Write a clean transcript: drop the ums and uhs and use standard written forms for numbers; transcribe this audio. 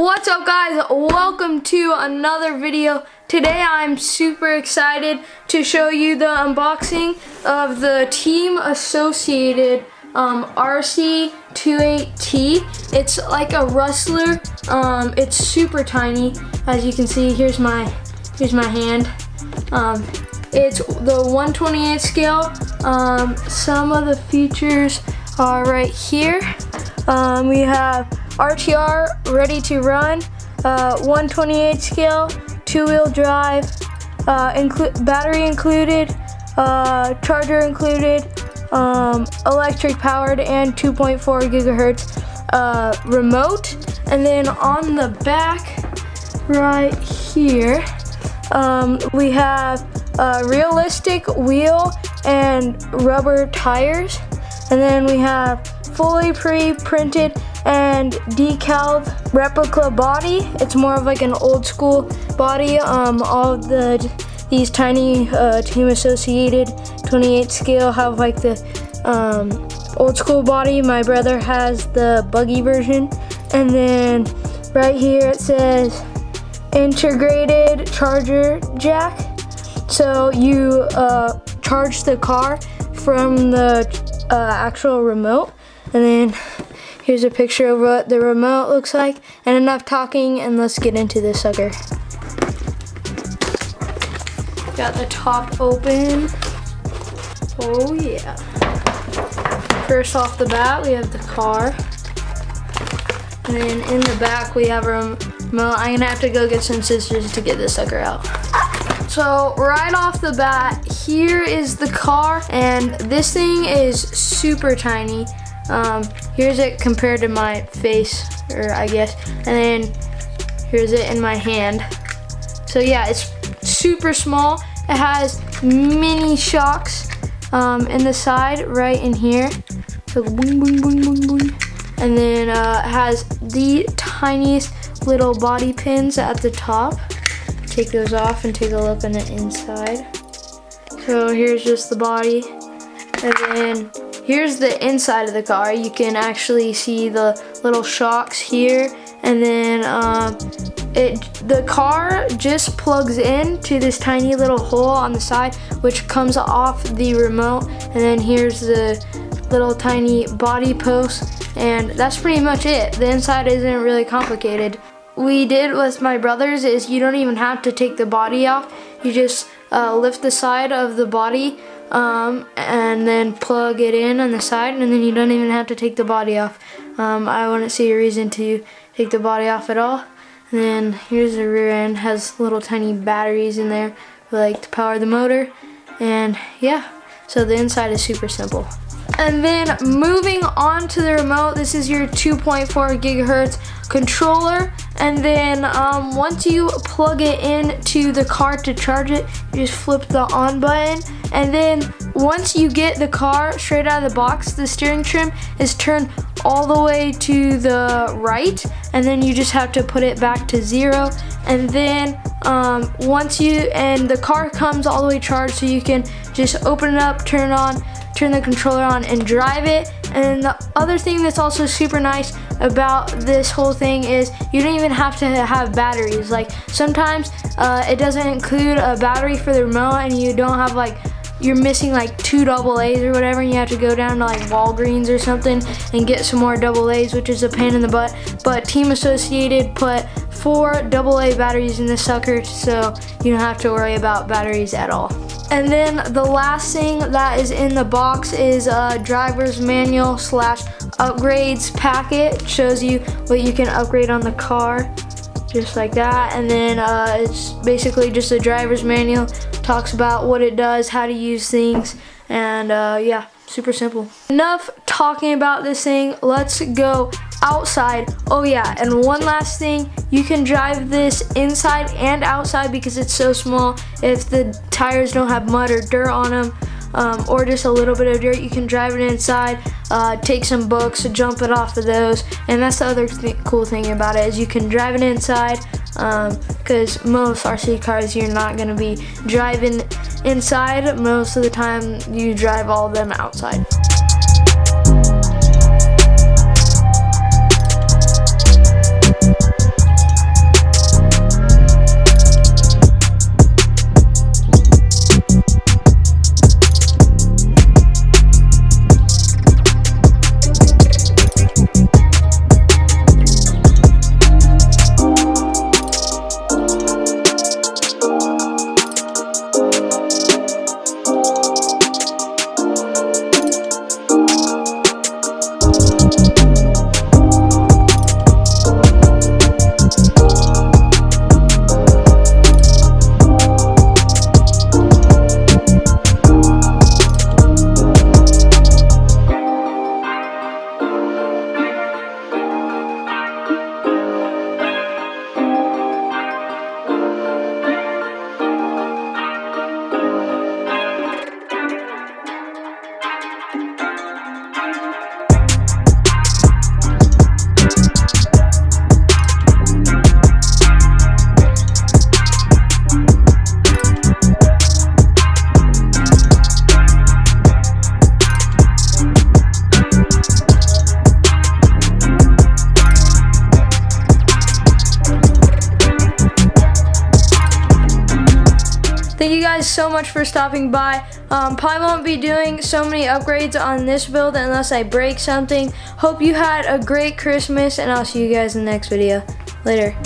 What's up, guys? Welcome to another video. Today I'm super excited to show you the unboxing of the team associated RC28T. It's like a rustler. It's super tiny. As you can see, here's my hand. It's the 1/28 scale. Some of the features are right here. We have RTR ready to run, 1/28 scale, 2-wheel drive, battery included, charger included, electric powered, and 2.4 gigahertz remote. And then on the back right here, we have a realistic wheel and rubber tires. And then we have fully pre-printed and decaled replica body. It's more of like an old school body. All of these tiny team associated 28 scale have like the old school body. My brother has the buggy version. And then right here it says integrated charger jack. So you charge the car from the actual remote. And then here's a picture of what the remote looks like. And enough talking, and let's get into this sucker. Got the top open. Oh yeah. First off the bat, we have the car. And then in the back, we have a remote. I'm gonna have to go get some scissors to get this sucker out. So right off the bat, here is the car, and this thing is super tiny. Here's it compared to my face, or I guess, and then here's it in my hand. So yeah, it's super small. It has mini shocks in the side, right in here. So boing, boing, boing, boing, boing. And then it has the tiniest little body pins at the top. Take those off and take a look on the inside. So here's just the body, and then here's the inside of the car. You can actually see the little shocks here, and then the car just plugs in to this tiny little hole on the side, which comes off the remote. And then here's the little tiny body post, and that's pretty much it. The inside isn't really complicated. We did with my brothers is you don't even have to take the body off. You just lift the side of the body and then plug it in on the side, and then you don't even have to take the body off. I wouldn't see a reason to take the body off at all. And then here's the rear end, has little tiny batteries in there like to power the motor. And yeah, so the inside is super simple. And then moving on to the remote, this is your 2.4 gigahertz controller. And then once you plug it into the car to charge it, you just flip the on button. And then once you get the car straight out of the box, the steering trim is turned all the way to the right, and then you just have to put it back to 0. And then the car comes all the way charged, so you can just open it up, turn the controller on, and drive it. And the other thing that's also super nice about this whole thing is you don't even have to have batteries. Like sometimes it doesn't include a battery for the remote, and you don't have you're missing like 2 AA's or whatever, and you have to go down to like Walgreens or something and get some more AA's, which is a pain in the butt. But Team Associated put 4 AA batteries in this sucker, so you don't have to worry about batteries at all. And then the last thing that is in the box is a driver's manual / upgrades packet. It shows you what you can upgrade on the car, just like that. And then it's basically just a driver's manual. Talks about what it does, how to use things, and yeah, super simple. Enough talking about this thing, let's go outside. Oh yeah, and one last thing, you can drive this inside and outside because it's so small. If the tires don't have mud or dirt on them, or just a little bit of dirt, you can drive it inside, take some books, jump it off of those. And that's the other cool thing about it, is you can drive it inside, because most RC cars you're not going to be driving inside. Most of the time you drive all of them outside. you guys so much for stopping by. Probably won't be doing so many upgrades on this build unless I break something. Hope you had a great Christmas, and I'll see you guys in the next video. Later.